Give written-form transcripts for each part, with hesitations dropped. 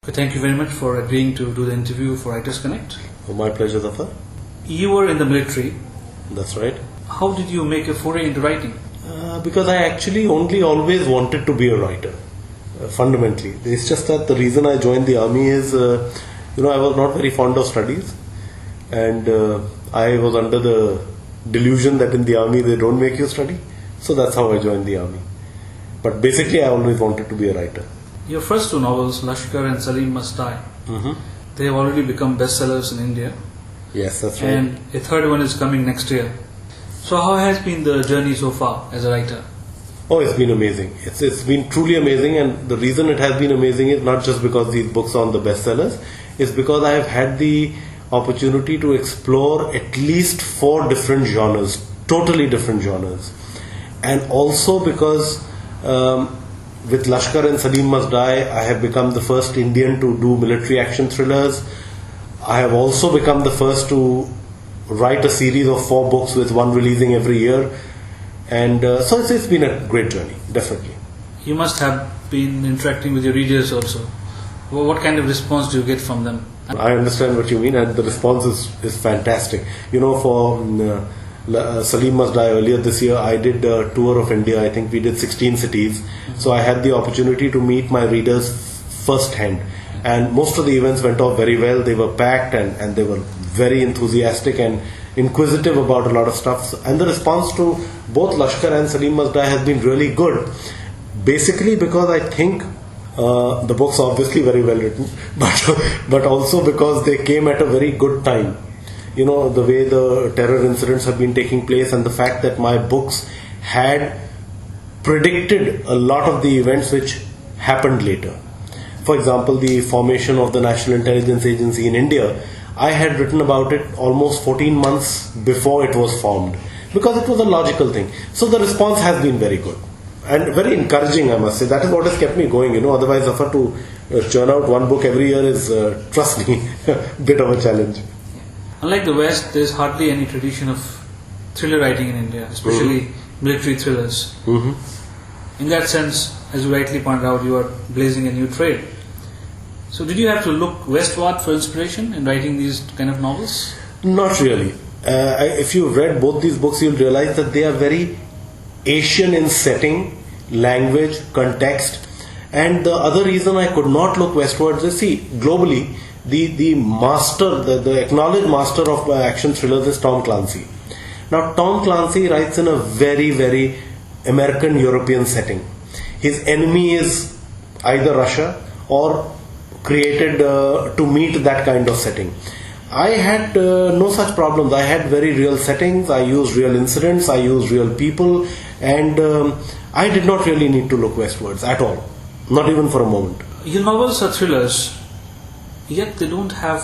Thank you very much for agreeing to do the interview for Writers Connect. Oh, my pleasure, Zafar. You were in the military. That's right. How did you make a foray into writing? Because I actually always wanted to be a writer, fundamentally. It's just that the reason I joined the army is, I was not very fond of studies. And I was under the delusion that in the army they don't make you study. So that's how I joined the army. But basically I always wanted to be a writer. Your first two novels, Lashkar and Salim Must Die, they have already become bestsellers in India. Yes, that's right. And a third one is coming next year. So how has been the journey so far as a writer? Oh, it's been amazing. It's been truly amazing, and the reason it has been amazing is not just because these books are on the bestsellers, it's because I have had the opportunity to explore at least 4 different genres, totally different genres. And also because with Lashkar and Salim Must Die, I have become the first Indian to do military action thrillers. I have also become the first to write a series of 4 books with one releasing every year. And so it's been a great journey, definitely. You must have been interacting with your readers also. What kind of response do you get from them? I understand what you mean, and the response is fantastic. For Salim Must Die earlier this year, I did a tour of India. I think we did 16 cities. So I had the opportunity to meet my readers firsthand. And most of the events went off very well. They were packed and they were very enthusiastic and inquisitive about a lot of stuff. And the response to both Lashkar and Salim Must Die has been really good. Basically because I think the books are obviously very well written, but also because they came at a very good time. The way the terror incidents have been taking place and the fact that my books had predicted a lot of the events which happened later. For example, the formation of the National Intelligence Agency in India, I had written about it almost 14 months before it was formed because it was a logical thing. So the response has been very good and very encouraging, I must say. That is what has kept me going. Otherwise, to churn out one book every year is, trust me, a bit of a challenge. Unlike the West, there is hardly any tradition of thriller writing in India, especially military thrillers. In that sense, as you rightly pointed out, you are blazing a new trail. So did you have to look westward for inspiration in writing these kind of novels? Not really. If you read both these books, you'll realize that they are very Asian in setting, language, context. And the other reason I could not look westwards is, globally, the master, the acknowledged master of action thrillers is Tom Clancy. Now, Tom Clancy writes in a very, very American European setting. His enemy is either Russia or created to meet that kind of setting. I had no such problems. I had very real settings. I used real incidents. I used real people, and I did not really need to look westwards at all, not even for a moment. Your novels are thrillers, yet they don't have,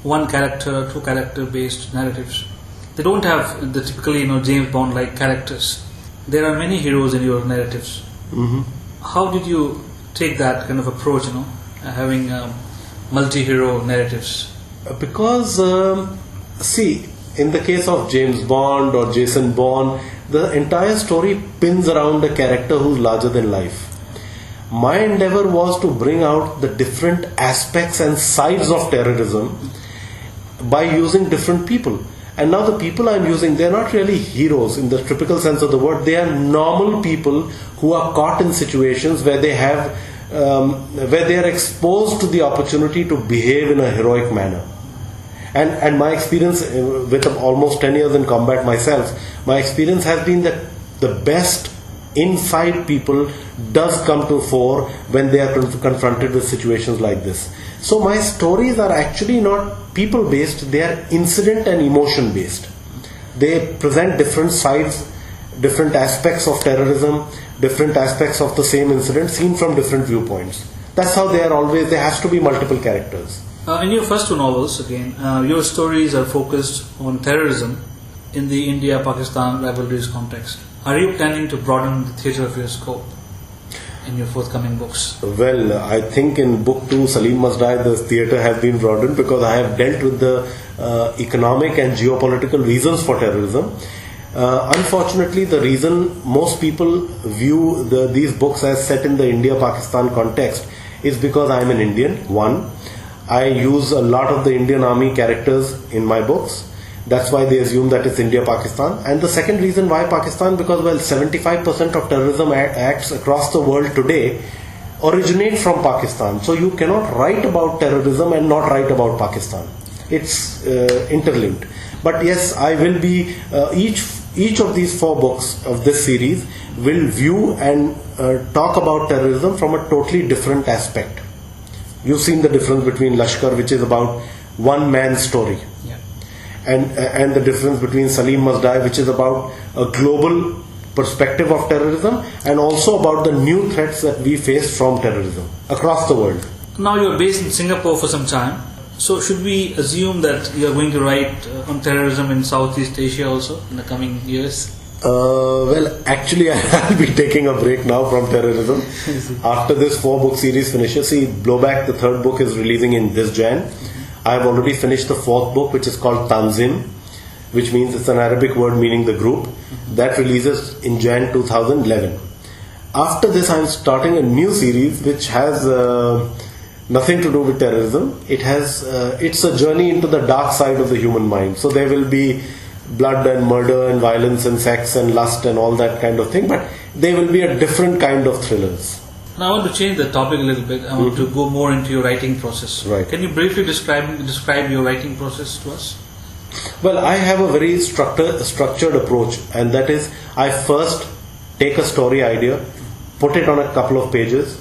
one character, 2 character-based narratives. They don't have the typically, James Bond-like characters. There are many heroes in your narratives. How did you take that kind of approach, having multi-hero narratives? Because, in the case of James Bond or Jason Bourne, the entire story pins around a character who's larger than life. My endeavor was to bring out the different aspects and sides of terrorism by using different people. And now the people I'm using, they're not really heroes in the typical sense of the word. They are normal people who are caught in situations where they have, where they are exposed to the opportunity to behave in a heroic manner. And my experience with almost 10 years in combat myself, my experience has been that the best inside people does come to fore when they are confronted with situations like this. So my stories are actually not people based, they are incident and emotion based. They present different sides, different aspects of terrorism, different aspects of the same incident seen from different viewpoints. That's how they are always, there has to be multiple characters. In your first 2 novels, again, your stories are focused on terrorism in the India-Pakistan rivalries context. Are you planning to broaden the theatre of your scope in your forthcoming books? Well, I think in book 2, Salim Must Die, the theatre has been broadened because I have dealt with the economic and geopolitical reasons for terrorism. Unfortunately, the reason most people view these books as set in the India-Pakistan context is because I am an Indian. One, I use a lot of the Indian Army characters in my books. That's why they assume that it's India, Pakistan. And the second reason why Pakistan, because 75% of terrorism acts across the world today originate from Pakistan. So you cannot write about terrorism and not write about Pakistan. It's interlinked. But yes, I will be each of these 4 books of this series will view and talk about terrorism from a totally different aspect. You've seen the difference between Lashkar, which is about one man's story, and the difference between Salim Must Die, which is about a global perspective of terrorism, and also about the new threats that we face from terrorism across the world. Now you're based in Singapore for some time. So should we assume that you're going to write on terrorism in Southeast Asia also in the coming years? Well, actually, I'll be taking a break now from terrorism. After this 4-book series finishes, see, Blowback, the 3rd book, is releasing in this Jan. I've already finished the 4th book, which is called Tanzim, which means it's an Arabic word meaning the group. That releases in Jan 2011. After this, I'm starting a new series which has nothing to do with terrorism. It's a journey into the dark side of the human mind. So there will be blood and murder and violence and sex and lust and all that kind of thing, but they will be a different kind of thrillers. Now I want to change the topic a little bit. I want to go more into your writing process. Right. Can you briefly describe your writing process to us? Well, I have a very structured approach, and that is, I first take a story idea, put it on a couple of pages.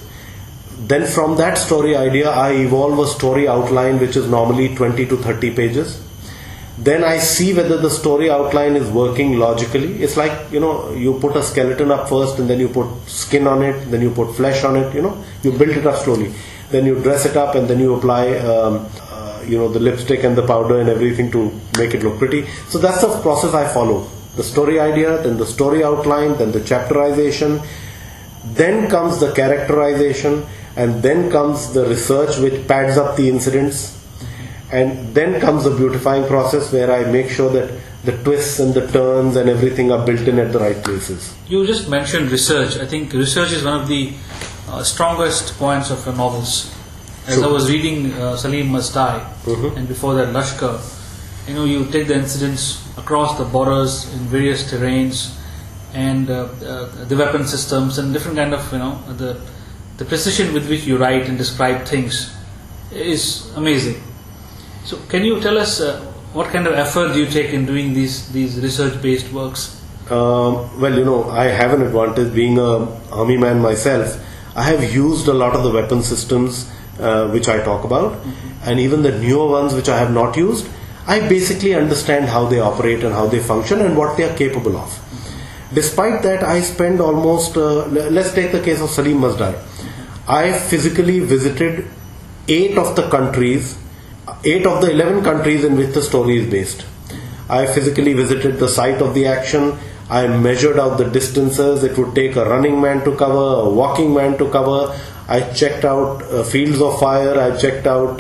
Then from that story idea, I evolve a story outline which is normally 20 to 30 pages. Then I see whether the story outline is working logically. It's like, you put a skeleton up first, and then you put skin on it, then you put flesh on it, you build it up slowly. Then you dress it up, and then you apply the lipstick and the powder and everything to make it look pretty. So that's the process I follow. The story idea, then the story outline, then the chapterization, then comes the characterization, and then comes the research which pads up the incidents, and then comes the beautifying process where I make sure that the twists and the turns and everything are built in at the right places. You just mentioned research. I think research is one of the strongest points of your novels. As I was reading Salim Must Die, and before that Lashkar, you take the incidents across the borders in various terrains, and the weapon systems and different kind of the precision with which you write and describe things is amazing. So can you tell us what kind of effort do you take in doing these research based works? Well, I have an advantage being an army man myself. I have used a lot of the weapon systems which I talk about, and even the newer ones which I have not used. I basically understand how they operate and how they function and what they are capable of. Despite that, I spend almost, let's take the case of Salim Must Die. I physically visited 8 of the 11 countries in which the story is based. I physically visited the site of the action. I measured out the distances it would take a running man to cover, a walking man to cover. I checked out fields of fire. I checked out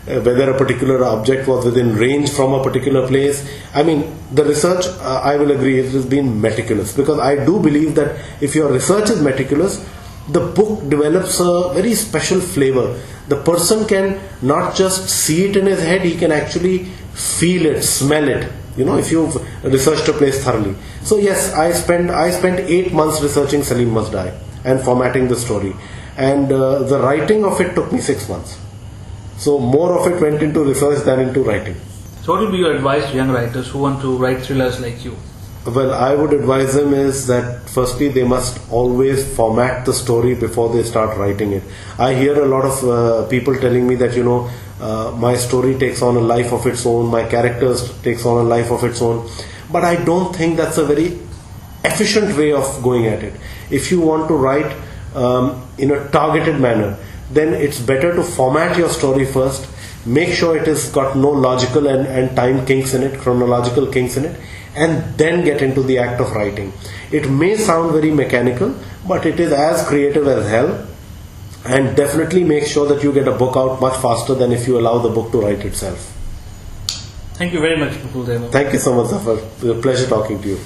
whether a particular object was within range from a particular place. I mean, the research, I will agree, it has been meticulous, because I do believe that if your research is meticulous, the book develops a very special flavor. The person can not just see it in his head, he can actually feel it, smell it, if you've researched a place thoroughly. So yes, I spent 8 months researching Salim Must Die and formatting the story, and the writing of it took me 6 months. So more of it went into research than into writing. So what would be your advice to young writers who want to write thrillers like you? Well, I would advise them is that firstly they must always format the story before they start writing it. I hear a lot of people telling me that my story takes on a life of its own, my characters takes on a life of its own, but I don't think that's a very efficient way of going at it. If you want to write in a targeted manner, then it's better to format your story first, make sure it has got no logical and time kinks in it, chronological kinks in it, and then get into the act of writing. It may sound very mechanical, but it is as creative as hell, and definitely make sure that you get a book out much faster than if you allow the book to write itself. Thank you very much, Mukul Deva. Thank you so much, Zafar. It was a pleasure talking to you.